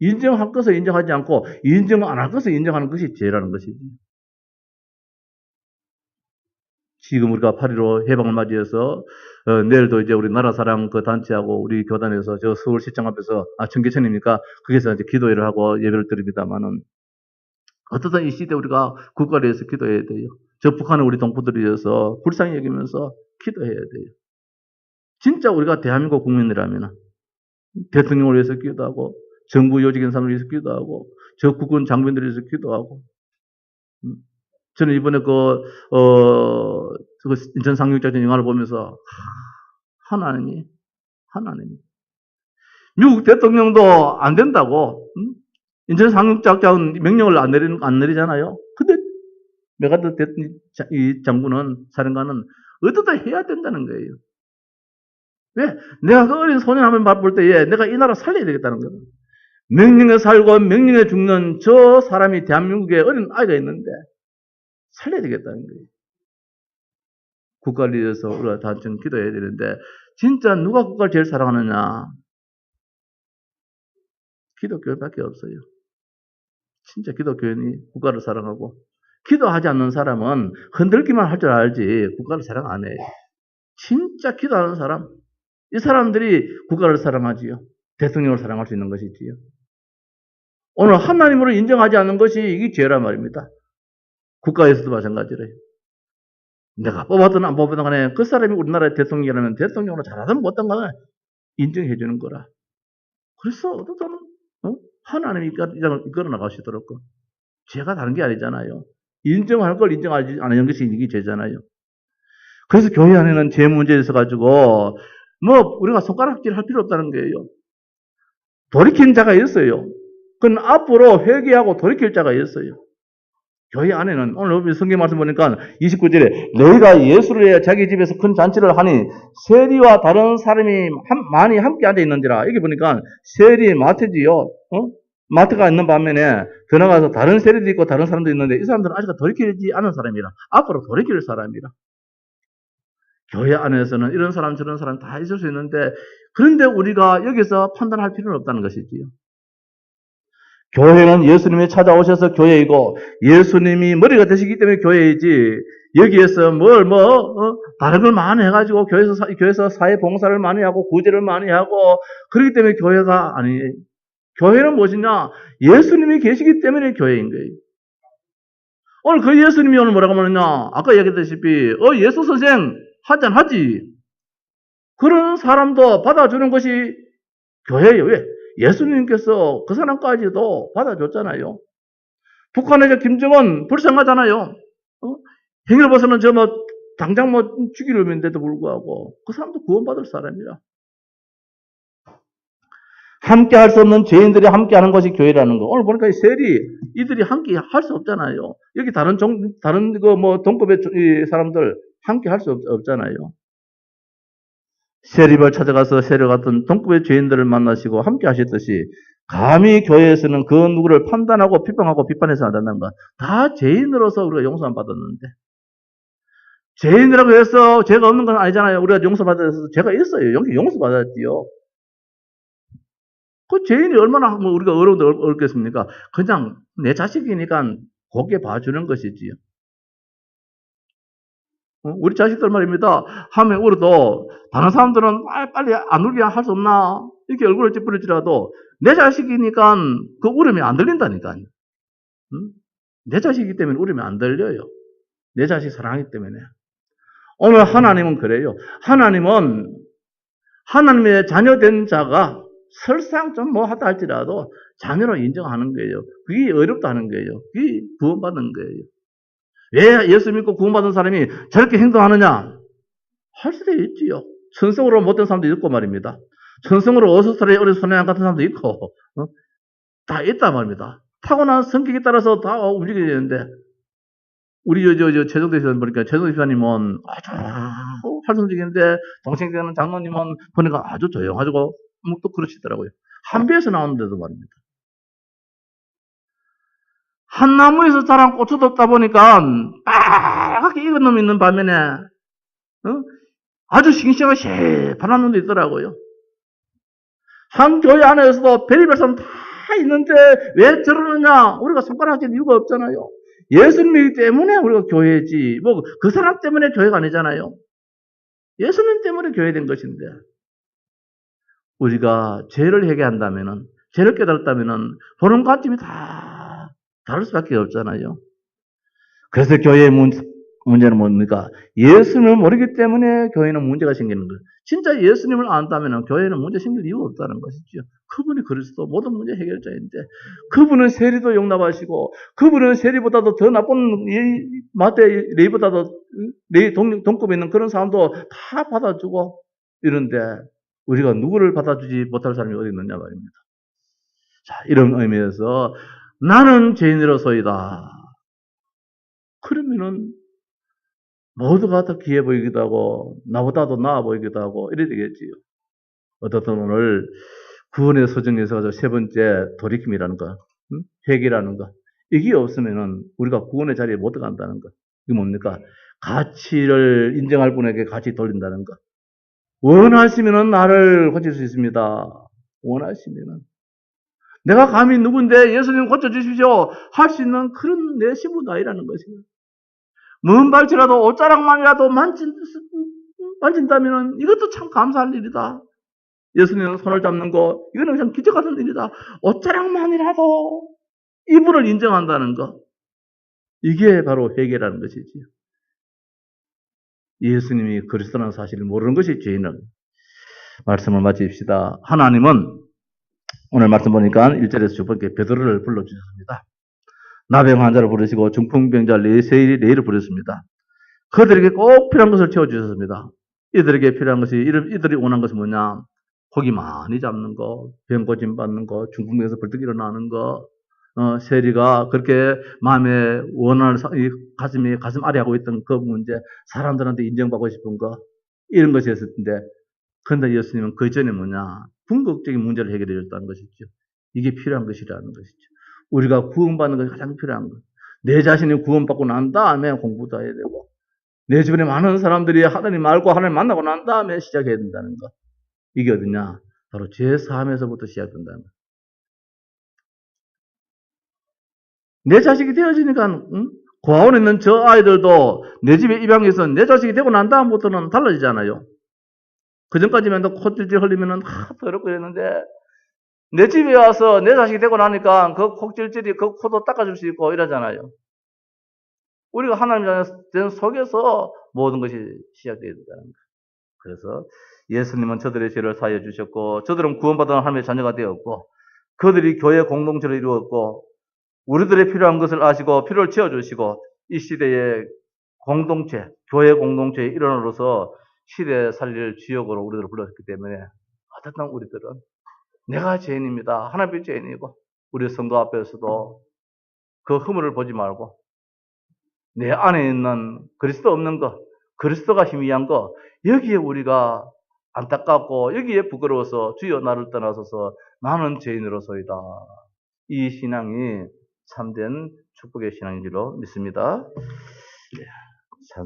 인정할 것을 인정하지 않고 인정 안 할 것을 인정하는 것이 죄라는 것이지. 지금 우리가 8.15 해방을 맞이해서 내일도 이제 우리 나라사랑 그 단체하고 우리 교단에서 저 서울시청 앞에서 청계천입니까? 거기서 이제 기도회를 하고 예배를 드립니다만은 어떠한 이 시대 우리가 국가를 위해서 기도해야 돼요. 저 북한은 우리 동포들을 위해서 불쌍히 여기면서 기도해야 돼요. 진짜 우리가 대한민국 국민이라면 대통령을 위해서 기도하고, 정부 요직인 사람을 위해서 기도하고, 저 국군 장병들을 위해서 기도하고. 저는 이번에 그 인천 상륙작전 영화를 보면서, 하나님이, 미국 대통령도 안 된다고, 인천 상륙작전 명령을 안 내리잖아요. 근데 메가더 이 장군은, 사령관은 어떻게 해야 된다는 거예요. 왜? 내가 그 어린 소년 한번 볼 때에 내가 이 나라 살려야 되겠다는 거예요. 명령에 살고 명령에 죽는 저 사람이 대한민국에 어린 아이가 있는데 살려야 되겠다는 거예요. 국가를 위해서 우리가 단청 기도해야 되는데 진짜 누가 국가를 제일 사랑하느냐? 기독교밖에 없어요. 진짜 기독교인이 국가를 사랑하고 기도하지 않는 사람은 흔들기만 할 줄 알지 국가를 사랑 안 해요. 진짜 기도하는 사람, 이 사람들이 국가를 사랑하지요. 대통령을 사랑할 수 있는 것이지요. 오늘 하나님으로 인정하지 않는 것이 이게 죄란 말입니다. 국가에서도 마찬가지래요. 내가 뽑았든 안 뽑았든 간에 그 사람이 우리나라의 대통령이라면 대통령으로 잘하든 못하든 간에 인정해 주는 거라. 그래서 어떻든 하나님이 이끌어 나가시도록 죄가 다른 게 아니잖아요. 인정할 걸 인정하지 않는 것이 이게 죄잖아요. 그래서 교회 안에는 죄 문제에 있어가지고 우리가 손가락질 할 필요 없다는 거예요. 돌이킨 자가 있어요. 그건 앞으로 회개하고 돌이킬 자가 있어요. 교회 안에는 오늘 성경 말씀 보니까 29절에 너희가 예수를 위해 자기 집에서 큰 잔치를 하니 세리와 다른 사람이 많이 함께 앉아 있는지라. 여기 보니까 세리 마트지요. 마트가 있는 반면에 더 나가서 다른 세리도 있고 다른 사람도 있는데 이 사람들은 아직 돌이키지 않은 사람이라. 앞으로 돌이킬 사람이라. 교회 안에서는 이런 사람 저런 사람 다 있을 수 있는데 그런데 우리가 여기서 판단할 필요는 없다는 것이지요. 교회는 예수님이 찾아오셔서 교회이고 예수님이 머리가 되시기 때문에 교회이지 여기에서 다른 걸 많이 해가지고 교회에서 사회 봉사를 많이 하고 구제를 많이 하고 그렇기 때문에 교회가 아니에요. 교회는 무엇이냐? 예수님이 계시기 때문에 교회인 거예요. 오늘 그 예수님이 오늘 뭐라고 말하냐? 아까 얘기했다시피 예수 선생 한잔 하지. 그런 사람도 받아주는 것이 교회예요. 왜? 예수님께서 그 사람까지도 받아줬잖아요. 북한의 김정은 불쌍하잖아요. 행위를 봐서는 당장 죽이려는데도 불구하고 그 사람도 구원받을 사람이라. 함께 할 수 없는 죄인들이 함께 하는 것이 교회라는 거. 오늘 보니까 이들이 함께 할 수 없잖아요. 여기 다른 동급의 사람들 함께 할 수 없잖아요. 세리를 찾아가서 세리 같은 동급의 죄인들을 만나시고 함께 하셨듯이 감히 교회에서는 그 누구를 판단하고 비방하고 비판해서 안 된다는 것. 다 죄인으로서 우리가 용서만 받았는데 죄인이라고 해서 죄가 없는 건 아니잖아요. 우리가 용서받아서 죄가 있어요. 용서받았지요. 그 죄인이 얼마나 우리가 어렵겠습니까? 그냥 내 자식이니까 곱게 봐주는 것이지요. 우리 자식들 말입니다. 하면 울어도 다른 사람들은 빨리 안 울게 할 수 없나? 이렇게 얼굴을 찌푸릴지라도 내 자식이니까 그 울음이 안 들린다니까. 내 자식이기 때문에 울음이 안 들려요. 내 자식 사랑하기 때문에. 오늘 하나님은 그래요. 하나님은 하나님의 자녀된 자가 설상 좀 하다 할지라도 자녀로 인정하는 거예요. 그게 어렵다 하는 거예요. 그게 구원받는 거예요. 왜 예수 믿고 구원받은 사람이 저렇게 행동하느냐? 할 수도 있지요. 천성으로 못된 사람도 있고 말입니다. 천성으로 어수선하게 어린 소년 같은 사람도 있고 다 있단 말입니다. 타고난 성격에 따라서 다 움직여야 되는데 우리 최종대 시사님 보니까 최종대 시사님은 아주 활성적인데 동생되는 장로님은 보니까 아주 조용하고 또 그러시더라고요. 한배에서 나오는데도 말입니다. 한 나무에서 자란 꽃도 없다 보니까 빨갛게 익은 놈이 있는 반면에 아주 싱싱하고 새파란 놈도 있더라고요. 한 교회 안에서도 별의별 사람 다 있는데 왜 저러느냐? 우리가 손가락질 이유가 없잖아요. 예수님이기 때문에 우리가 교회지. 그 사람 때문에 교회가 아니잖아요. 예수님 때문에 교회된 것인데 우리가 죄를 회개한다면은 죄를 깨달았다면은 보는 관점이 다 다를 수밖에 없잖아요. 그래서 교회의 문제는 뭡니까? 예수님을 모르기 때문에 교회는 문제가 생기는 거예요. 진짜 예수님을 안다면 교회는 문제 생길 이유가 없다는 것이죠. 그분이 그리스도 모든 문제 해결자인데 그분은 세리도 용납하시고 그분은 세리보다도 더 나쁜 마태 레이보다도 레이 동급에 있는 그런 사람도 다 받아주고 이런데 우리가 누구를 받아주지 못할 사람이 어디 있느냐 말입니다. 자, 이런 의미에서 나는 죄인으로서이다. 그러면은 모두가 다 귀해 보이기도 하고 나보다도 나아 보이기도 하고 이래 되겠지요. 어떻든 오늘 구원의 서정에서 세 번째 돌이킴이라는 거, 회개라는 거 이게 없으면은 우리가 구원의 자리에 못 들어간다는 거. 이게 뭡니까? 가치를 인정할 분에게 가치 돌린다는 거. 원하시면은 나를 고칠 수 있습니다. 원하시면은 내가 감히 누군데 예수님 고쳐주십시오 할 수 있는 그런 내 시부나이라는 것이에요. 먼 발치라도 옷자락만이라도 만진다면 이것도 참 감사할 일이다. 예수님은 손을 잡는 거 이거는 그냥 기적 같은 일이다. 옷자락만이라도 이분을 인정한다는 거 이게 바로 회개라는 것이지요. 예수님이 그리스도라는 사실을 모르는 것이 죄인은. 말씀을 마칩시다. 하나님은 오늘 말씀 보니까 1절에서 주번께 베드로를 불러주셨습니다. 나병 환자를 부르시고 중풍병자 레이를 부르셨습니다. 그들에게 꼭 필요한 것을 채워주셨습니다. 이들에게 필요한 것이, 이들이 원한 것이 뭐냐? 고기 많이 잡는 거, 병 고침 받는 거, 중풍병에서 벌떡 일어나는 거, 세리가 그렇게 마음에 원하는, 가슴 아래하고 있던 그 문제, 사람들한테 인정받고 싶은 거, 이런 것이 있을 텐데, 그런데 예수님은 그 전에 뭐냐? 궁극적인 문제를 해결해 줬다는 것이죠. 이게 필요한 것이라는 것이죠. 우리가 구원받는 것이 가장 필요한 것. 내 자신이 구원받고 난 다음에 공부도 해야 되고, 내 주변에 많은 사람들이 하나님 알고 하나님 만나고 난 다음에 시작해야 된다는 것. 이게 어디냐? 바로 죄사함에서부터 시작된다는 것. 내 자식이 되어지니까, 고아원에 있는 저 아이들도 내 집에 입양해서 내 자식이 되고 난 다음부터는 달라지잖아요. 그 전까지만 콧질질 흘리면은 더럽고 이랬는데, 내 집에 와서 내 자식이 되고 나니까 그 콧질질이 그 코도 닦아줄 수 있고 이러잖아요. 우리가 하나님 속에서 모든 것이 시작되어야 된다는 거예요. 그래서 예수님은 저들의 죄를 사하여 주셨고 저들은 구원받은 하나님의 자녀가 되었고 그들이 교회 공동체를 이루었고 우리들의 필요한 것을 아시고 필요를 채워주시고 이 시대의 공동체, 교회 공동체의 일원으로서 시대에 살릴 주역으로 우리들을 불렀기 때문에 어쨌든 우리들은 내가 죄인입니다. 하나님이 죄인이고 우리 성도 앞에서도 그 허물을 보지 말고 내 안에 있는 그리스도 없는 것, 그리스도가 희미한 것, 여기에 우리가 안타깝고 여기에 부끄러워서 주여 나를 떠나소서 나는 죄인으로서이다. 이 신앙이 참된 축복의 신앙인 줄로 믿습니다.